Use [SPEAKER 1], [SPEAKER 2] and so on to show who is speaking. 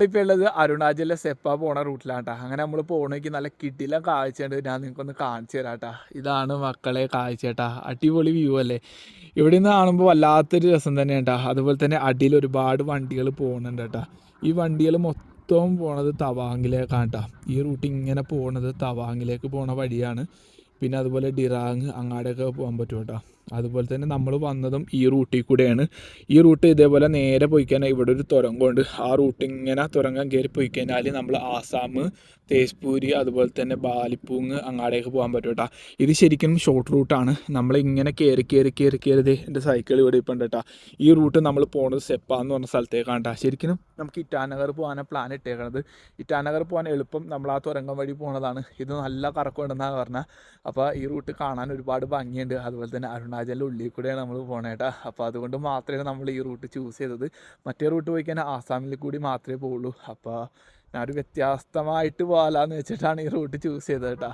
[SPEAKER 1] ഇപ്പോൾ ഉള്ളത് അരുണാചലിലെ സെപ്പ പോണ റൂട്ടിലാണ് കേട്ടോ. അങ്ങനെ നമ്മൾ പോകണമെങ്കിൽ നല്ല കിടിലം കാഴ്ചയുണ്ട്. ഞാൻ നിങ്ങൾക്കൊന്ന് കാണിച്ചു തരാം കേട്ടോ. ഇതാണ് മക്കളെ കാഴ്ച കേട്ടോ. അടിപൊളി വ്യൂ അല്ലേ. ഇവിടെ നിന്ന് കാണുമ്പോൾ വല്ലാത്തൊരു രസം തന്നെയാണ് കേട്ടോ. അതുപോലെ തന്നെ അടിയിൽ ഒരുപാട് വണ്ടികൾ പോകുന്നുണ്ട് കേട്ടോ. ഈ വണ്ടികൾ മൊത്തം പോണത് തവാങ്ങിലേക്കാണ് കേട്ടോ. ഈ റൂട്ട് ഇങ്ങനെ പോണത് തവാങ്ങിലേക്ക് പോണ വഴിയാണ്. പിന്നെ അതുപോലെ ഡിറാങ് അങ്ങാടെയൊക്കെ പോകാൻ പറ്റും കേട്ടോ. അതുപോലെ തന്നെ നമ്മൾ വന്നതും ഈ റൂട്ടിൽ കൂടെയാണ്. ഈ റൂട്ട് ഇതേപോലെ നേരെ പോയി കഴിഞ്ഞാൽ ഇവിടെ ഒരു തുരങ്കമുണ്ട്. ആ റൂട്ട് ഇങ്ങനെ തുരങ്കം കയറി പോയി കഴിഞ്ഞാൽ നമ്മൾ ആസാം, തേസ്പൂരി, അതുപോലെ തന്നെ ബാലിപ്പൂങ് അങ്ങാടേക്ക് പോകാൻ പറ്റും കേട്ടോ. ഇത് ശരിക്കും ഷോർട്ട് റൂട്ടാണ്. നമ്മളിങ്ങനെ കയറി എൻ്റെ സൈക്കിൾ ഇവിടെ ഇപ്പം ഉണ്ട് കേട്ടോ. ഈ റൂട്ട് നമ്മൾ പോകുന്നത് സെപ്പ എന്ന് പറഞ്ഞ സ്ഥലത്തേക്കാണ് കേട്ടോ. ശരിക്കും നമുക്ക് ഇറ്റാനഗർ പോകാനാണ് പ്ലാൻ ഇട്ടേക്കണത്. ഇറ്റാനഗർ പോകാൻ എളുപ്പം നമ്മൾ ആ തുരങ്കം വഴി പോകുന്നതാണ്. ഇത് നല്ല കറക്കമുണ്ടെന്നാണ് പറഞ്ഞത്. അപ്പോൾ ഈ റൂട്ട് കാണാൻ ഒരുപാട് ഭംഗിയുണ്ട്. അതുപോലെ തന്നെ അരുണാചലിൻ്റെ ഉള്ളിൽ കൂടെയാണ് നമ്മൾ പോകണേട്ടാ. അപ്പോൾ അതുകൊണ്ട് മാത്രമേ നമ്മൾ ഈ റൂട്ട് ചൂസ് ചെയ്തത്. മറ്റേ റൂട്ട് പോയി കഴിഞ്ഞാൽ ആസാമിൽ കൂടി മാത്രമേ പോകുള്ളൂ. അപ്പോൾ ഞാനൊരു വ്യത്യസ്തമായിട്ട് പോകാമെന്ന് വെച്ചിട്ടാണ് ഈ റൂട്ട് ചൂസ് ചെയ്തത് കേട്ടോ.